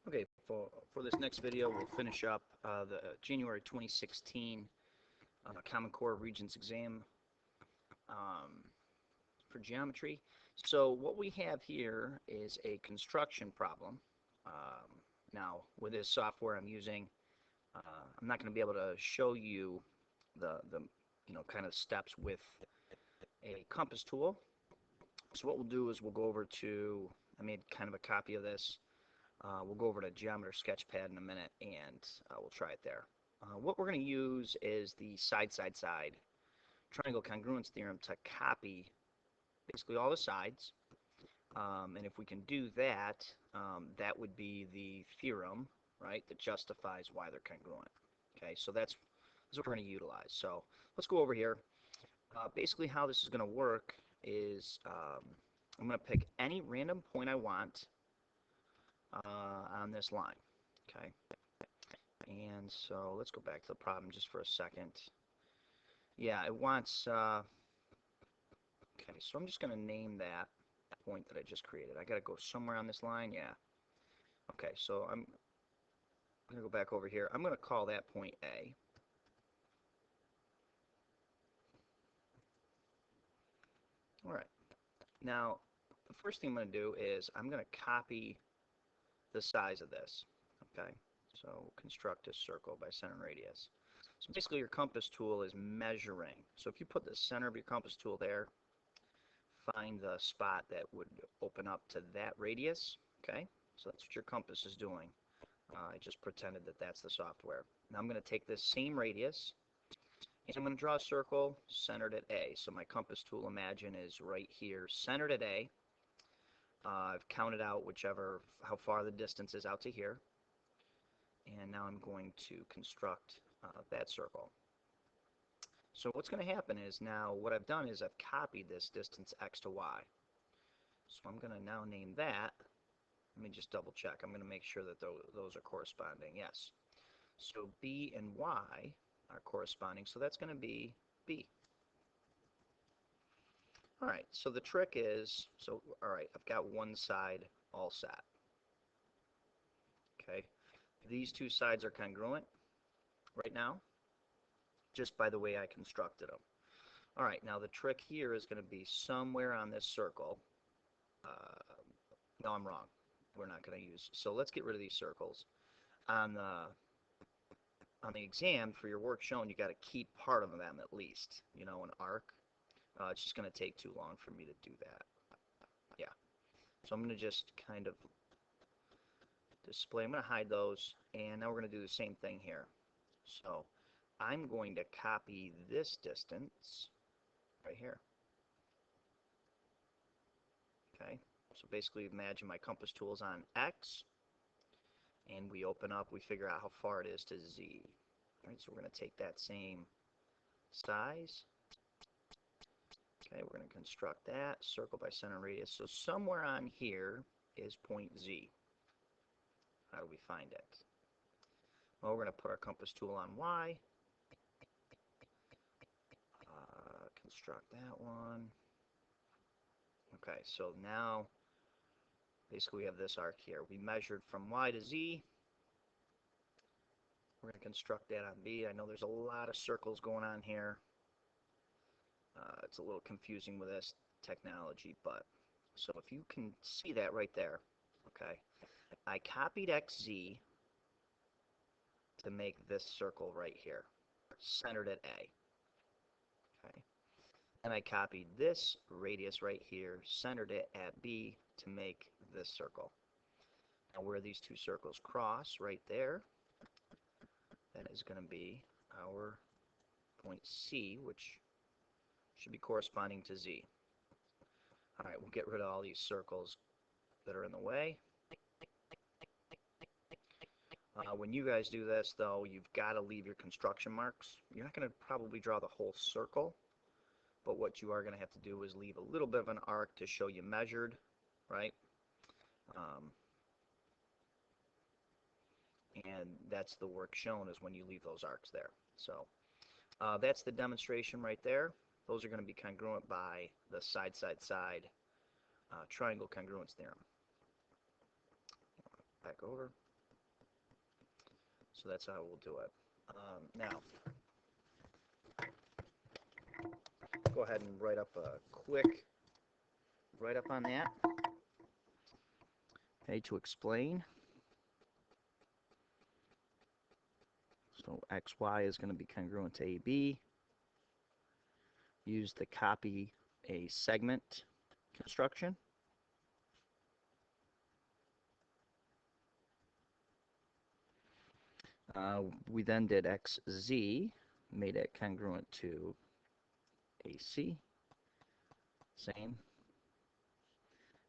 Okay, for this next video, we'll finish up the January 2016 Common Core Regents exam um, for geometry. So what we have here is a construction problem. Now, with this software I'm using, I'm not going to be able to show you the kind of steps with a compass tool. So what we'll do is we'll go over to, I made kind of a copy of this. We'll go over to Geometry Sketchpad in a minute, and we'll try it there. What we're going to use is the side-side-side triangle congruence theorem to copy basically all the sides. And if we can do that, that would be the theorem, right, that justifies why they're congruent. Okay, so that's what we're going to utilize. So let's go over here. Basically how this is going to work is I'm going to pick any random point I want on this line. Okay, and so let's go back to the problem just for a second. Yeah, it wants okay, so I'm just going to name that point that I just created. I got to go somewhere on this line. Yeah, okay, so I'm going to go back over here. I'm going to call that point A. Alright, now the first thing I'm going to do is I'm going to copy the size of this. Okay, so construct a circle by center and radius. So basically your compass tool is measuring. So if you put the center of your compass tool there, find the spot that would open up to that radius. Okay, so that's what your compass is doing. I just pretended that that's the software. Now I'm going to take this same radius and I'm going to draw a circle centered at A. So my compass tool, imagine, is right here, centered at A. I've counted out how far the distance is out to here. And now I'm going to construct that circle. So what's going to happen is now what I've done is I've copied this distance x to y. So I'm going to now name that. Let me just double check. I'm going to make sure that those are corresponding. Yes. So b and y are corresponding. So that's going to be b. All right. So the trick is, all right, I've got one side all set. Okay. These two sides are congruent right now, just by the way I constructed them. All right, now the trick here is going to be somewhere on this circle. No, I'm wrong. We're not going to use. So let's get rid of these circles. On the exam for your work shown, you got to keep part of them at least. You know, an arc. It's just going to take too long for me to do that. Yeah. So I'm going to just kind of display. I'm going to hide those, and now we're going to do the same thing here. So I'm going to copy this distance right here. Okay, so basically imagine my compass tool is on X, and we open up, we figure out how far it is to Z. All right, so we're going to take that same size. Okay, we're going to construct that, circle by center radius. So somewhere on here is point Z. How do we find it? Well, we're going to put our compass tool on Y. Construct that one. Okay, so now basically we have this arc here. We measured from Y to Z. We're going to construct that on B. I know there's a lot of circles going on here. It's a little confusing with this technology, but so if you can see that right there, okay, I copied XZ to make this circle right here, centered at A. Okay, and I copied this radius right here, centered it at B to make this circle. Now where these two circles cross, right there, that is going to be our point C, which should be corresponding to Z. All right, we'll get rid of all these circles that are in the way. When you guys do this, though, you've got to leave your construction marks. You're not going to probably draw the whole circle, but what you are going to have to do is leave a little bit of an arc to show you measured, right? And that's the work shown is when you leave those arcs there. So that's the demonstration right there. Those are going to be congruent by the side-side-side triangle congruence theorem. Back over. So that's how we'll do it. Now, go ahead and write up a quick write-up on that. Okay, to explain. So XY is going to be congruent to AB. Use the copy a segment construction. We then did XZ, made it congruent to AC. Same.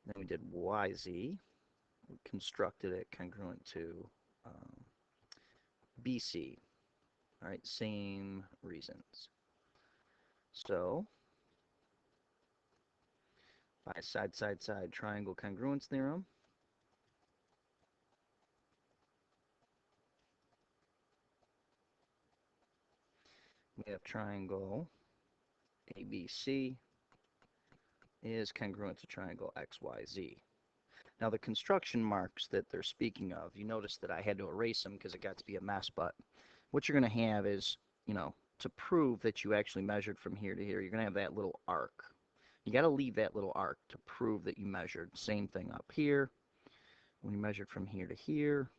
Then we did YZ. We constructed it congruent to BC. All right, same reasons. So, by side triangle congruence theorem, we have triangle ABC is congruent to triangle XYZ. Now the construction marks that they're speaking of, you notice that I had to erase them because it got to be a mess, but what you're going to have is, you know, to prove that you actually measured from here to here, you're going to have that little arc. You got to leave that little arc to prove that you measured. Same thing up here, when you measured from here to here,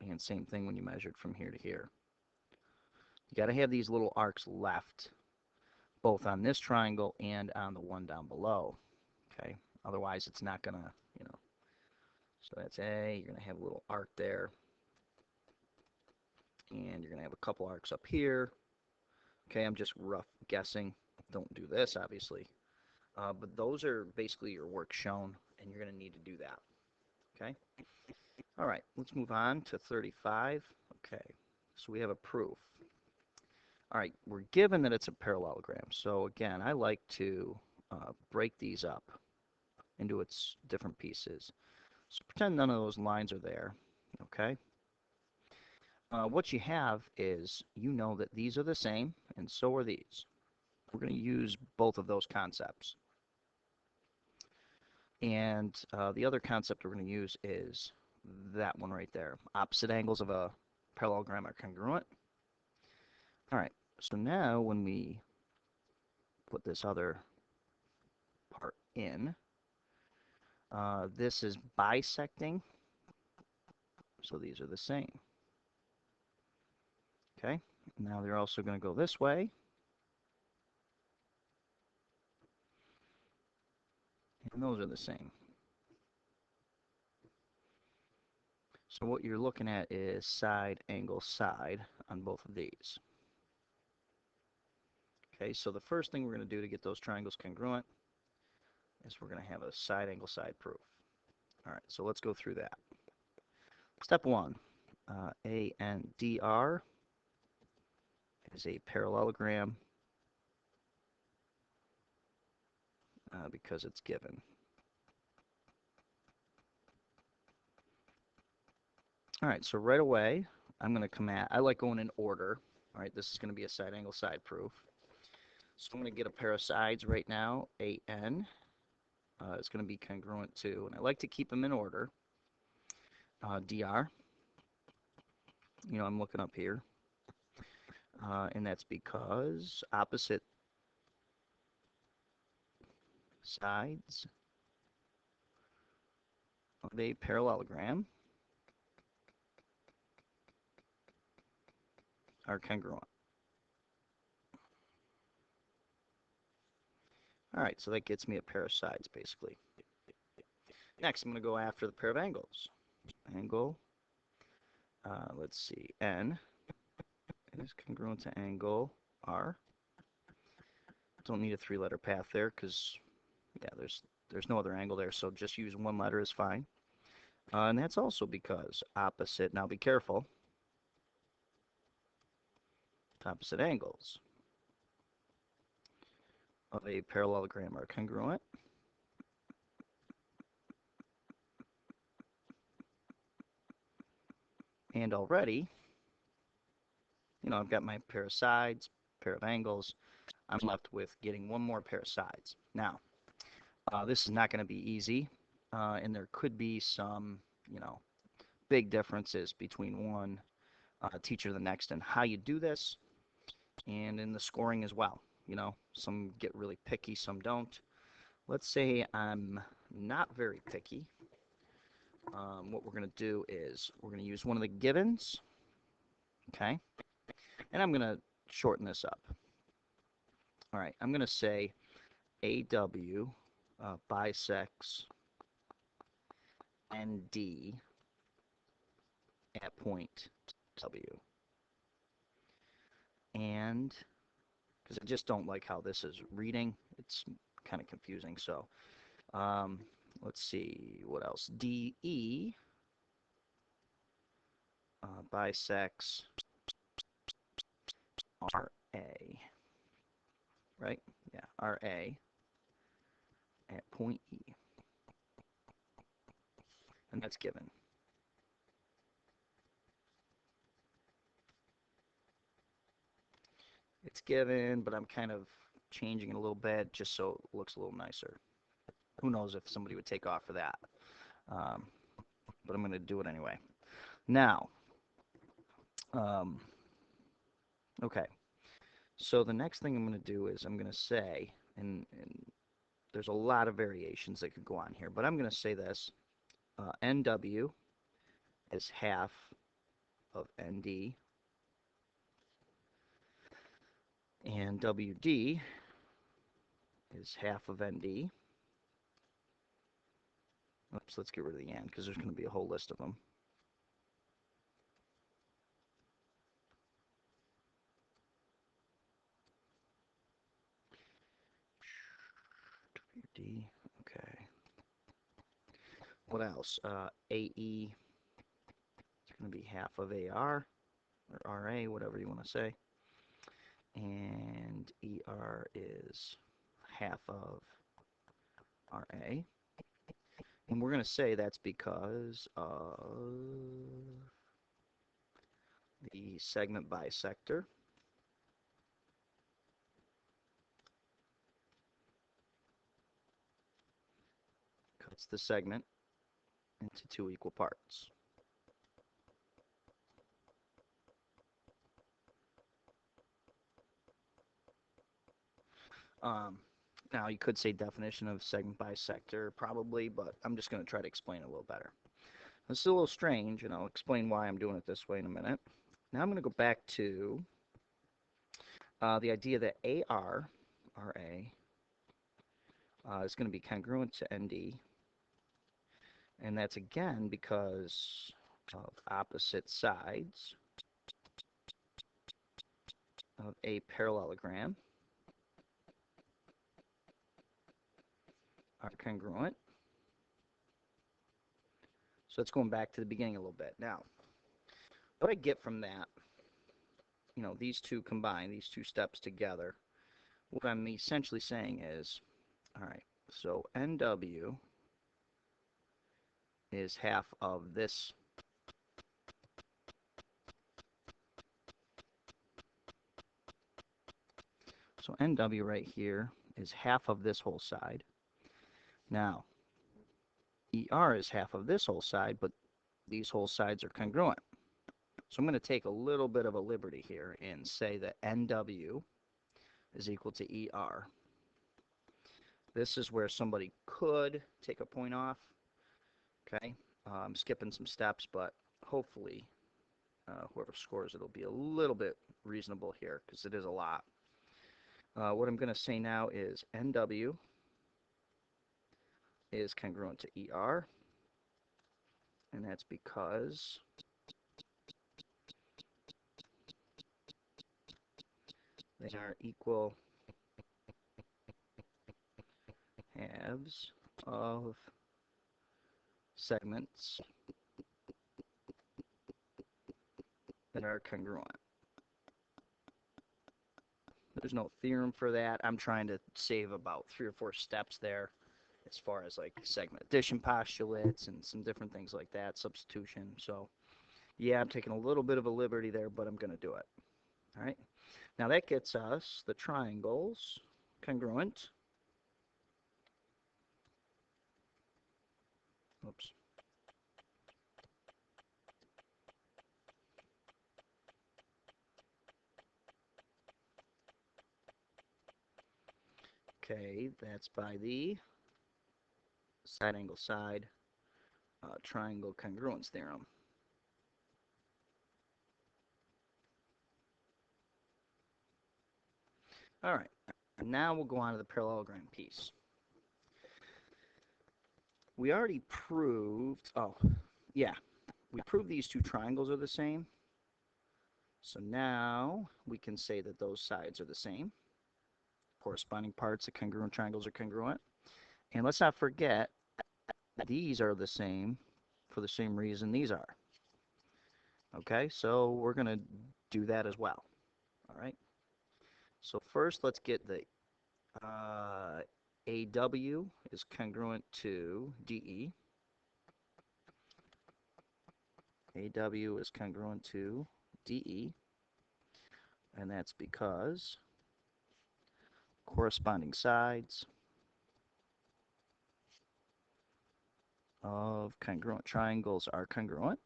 and same thing when you measured from here to here. You got to have these little arcs left, both on this triangle and on the one down below. Okay, otherwise it's not going to, you know. So that's A, you're going to have a little arc there, and you're going to have a couple arcs up here. Okay, I'm just rough guessing. Don't do this, obviously. But those are basically your work shown, and you're going to need to do that. Okay? All right, let's move on to 35. Okay, so we have a proof. All right, we're given that it's a parallelogram. So again, I like to break these up into its different pieces. So pretend none of those lines are there. Okay? What you have is, you know that these are the same, and so are these. We're going to use both of those concepts. And the other concept we're going to use is that one right there. Opposite angles of a parallelogram are congruent. All right, so now when we put this other part in, this is bisecting, so these are the same. Okay, now they're also going to go this way. And those are the same. So what you're looking at is side angle side on both of these. Okay, so the first thing we're going to do to get those triangles congruent is we're going to have a side angle side proof. All right, so let's go through that. Step one, ANDR is a parallelogram because it's given. All right, so right away, I'm going to come at, I like going in order. All right, this is going to be a side angle side proof. So I'm going to get a pair of sides right now, AN. It's going to be congruent to, and I like to keep them in order, DR. You know, I'm looking up here. And that's because opposite sides of a parallelogram are congruent. All right, so that gets me a pair of sides, basically. Next, I'm going to go after the pair of angles. Angle, let's see, N is congruent to angle R. Don't need a three-letter path there because, yeah, there's no other angle there, so just use one letter is fine. And that's also because opposite, now be careful, opposite angles of a parallelogram are congruent. And already, you know, I've got my pair of sides, pair of angles. I'm left with getting one more pair of sides. Now, this is not going to be easy, and there could be some, you know, big differences between one teach you the next and how you do this, and in the scoring as well. You know, some get really picky, some don't. Let's say I'm not very picky. What we're going to do is we're going to use one of the givens, okay? And I'm going to shorten this up. All right, I'm going to say AW bisects ND at point W. And because I just don't like how this is reading, it's kind of confusing. So let's see, what else? DE bisects RA, right? Yeah, RA at point E. And that's given. It's given, but I'm kind of changing it a little bit just so it looks a little nicer. Who knows if somebody would take off for that. But I'm going to do it anyway. Now, okay. So the next thing I'm going to do is I'm going to say, and there's a lot of variations that could go on here, but I'm going to say this. NW is half of ND, and WD is half of ND. Oops, let's get rid of the and because there's going to be a whole list of them. WD, okay. What else? AE is going to be half of AR, or RA, whatever you want to say. And ER is half of RA. And we're going to say that's because of the segment bisector. Cuts the segment into two equal parts. Now, you could say definition of segment bisector, probably, but I'm just going to try to explain it a little better. This is a little strange, and I'll explain why I'm doing it this way in a minute. Now I'm going to go back to the idea that AR, RA, is going to be congruent to ND, and that's again because of opposite sides of a parallelogram are congruent. So it's going back to the beginning a little bit. Now, what I get from that, you know, these two combined, these two steps together, what I'm essentially saying is, all right, so NW is half of this. So NW right here is half of this whole side. Now, ER is half of this whole side, but these whole sides are congruent. So I'm going to take a little bit of a liberty here and say that NW is equal to ER. This is where somebody could take a point off. Okay, I'm skipping some steps, but hopefully whoever scores it will be a little bit reasonable here because it is a lot. What I'm going to say now is NW is congruent to ER, and that's because they are equal halves of segments that are congruent. There's no theorem for that. I'm trying to save about 3 or 4 steps there as far as like segment addition postulates and some different things like that, substitution. So yeah, I'm taking a little bit of a liberty there, but I'm going to do it. All right. Now that gets us the triangles congruent. Oops. Okay, that's by the side angle side triangle congruence theorem. All right, now we'll go on to the parallelogram piece. We already proved, oh, yeah, we proved these two triangles are the same. So now we can say that those sides are the same. Corresponding parts of congruent triangles are congruent. And let's not forget, these are the same for the same reason these are. Okay, so we're going to do that as well. All right. So first, let's get the AW is congruent to DE. AW is congruent to DE, and that's because corresponding sides of congruent triangles are congruent.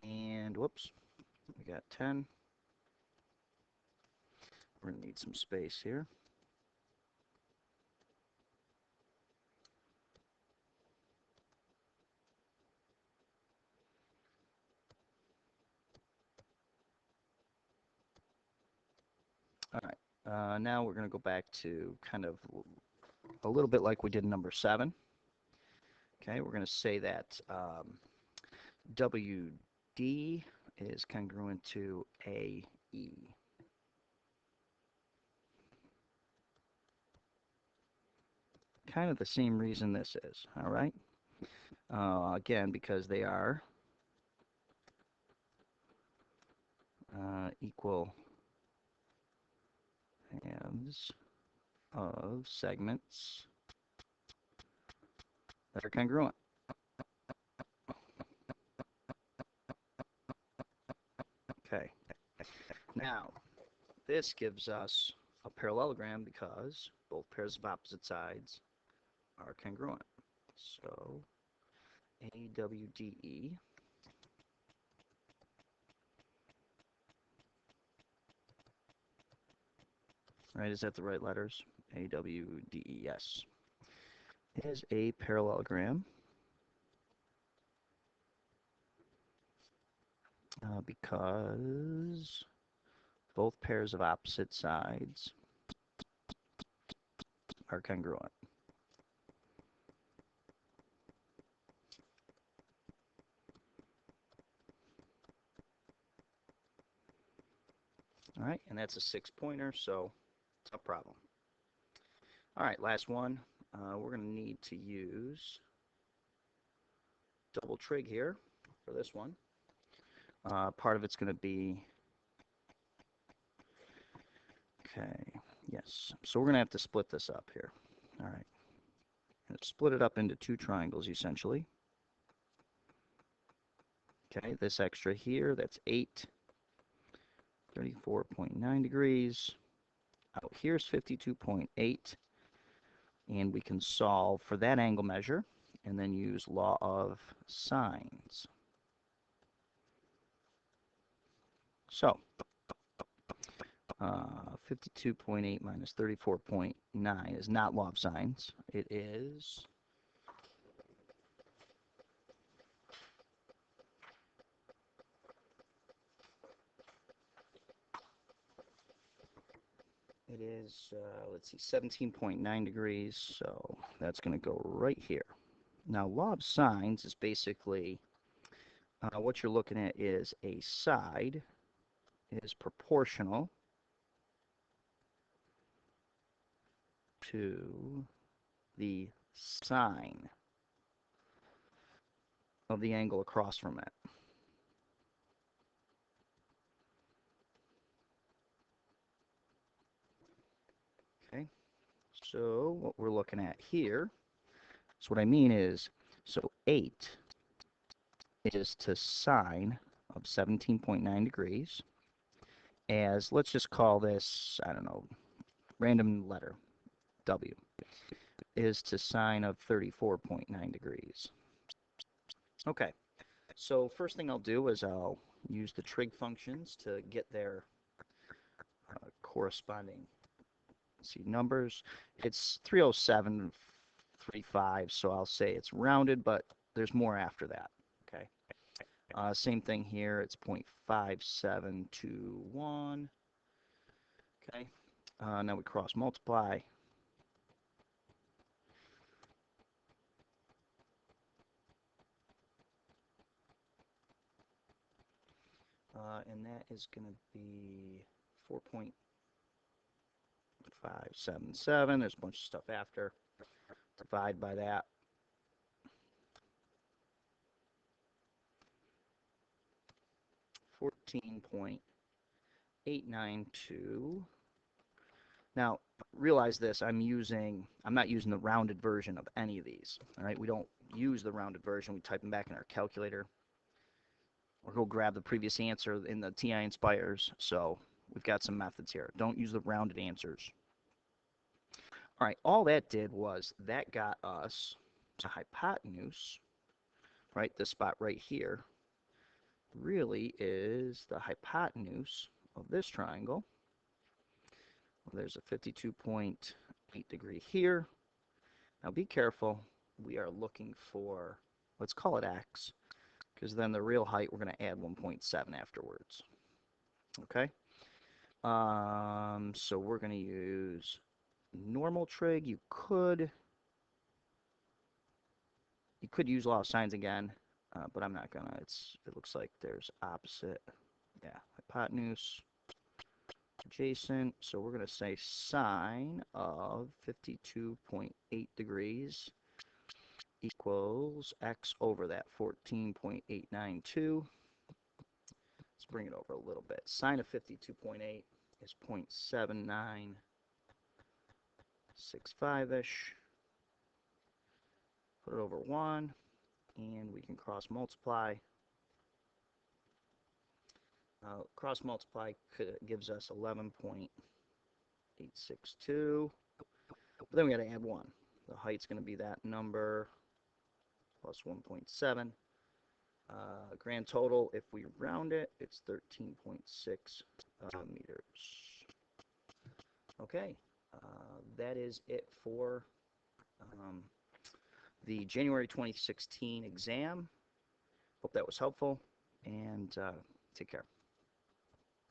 And whoops, we got 10. We're going to need some space here. All right, now we're going to go back to kind of a little bit like we did in number 7. Okay, we're going to say that WD is congruent to AE. Kind of the same reason this is, all right? Again, because they are equal halves of segments that are congruent. Okay. Now, this gives us a parallelogram because both pairs of opposite sides are congruent. So, AWDE right, is that the right letters? AWDE, yes. Is a parallelogram because both pairs of opposite sides are congruent. All right, and that's a 6-pointer, so it's no problem. All right, last one. We're going to need to use double trig here for this one. Part of it's going to be, okay, yes. So we're going to have to split this up here. All right. Split it up into two triangles, essentially. Okay, this extra here, that's 8, 34.9 degrees. Out here's 52.8. And we can solve for that angle measure and then use law of sines. So, 52.8 minus 34.9 is not law of sines. It is let's see, 17.9 degrees, so that's going to go right here. Now, law of sines is basically what you're looking at is a side is proportional to the sine of the angle across from it. Okay, so what we're looking at here, so what I mean is, so 8 is to sine of 17.9 degrees as, let's just call this, I don't know, random letter, W, is to sine of 34.9 degrees. Okay, So first thing I'll do is I'll use the trig functions to get their corresponding, see, numbers. It's 30735, so I'll say it's rounded, but there's more after that. Okay. Same thing here. It's 0.5721. Okay. Now we cross multiply. And that is going to be 4.577. There's a bunch of stuff after. Divide by that. 14.892. Now, realize this, I'm not using the rounded version of any of these. All right, we don't use the rounded version. We type them back in our calculator, or go grab the previous answer in the TI Inspires. So we've got some methods here. Don't use the rounded answers. All right, all that did was that got us the hypotenuse, right? This spot right here really is the hypotenuse of this triangle. Well, there's a 52.8 degree here. Now be careful. We are looking for, let's call it x, because then the real height, we're going to add 1.7 afterwards. Okay? So we're going to use normal trig. You could use law of sines again, but I'm not going to. It looks like there's opposite. Yeah, hypotenuse, adjacent. So we're going to say sine of 52.8 degrees equals x over that 14.892. Let's bring it over a little bit. Sine of 52.8 is 0.7965-ish. Put it over 1, and we can cross multiply. Cross multiply gives us 11.862. But then we got to add 1. The height's going to be that number plus 1.7. Grand total, if we round it, it's 13.6 meters. Okay, that is it for the January 2016 exam. Hope that was helpful, and take care.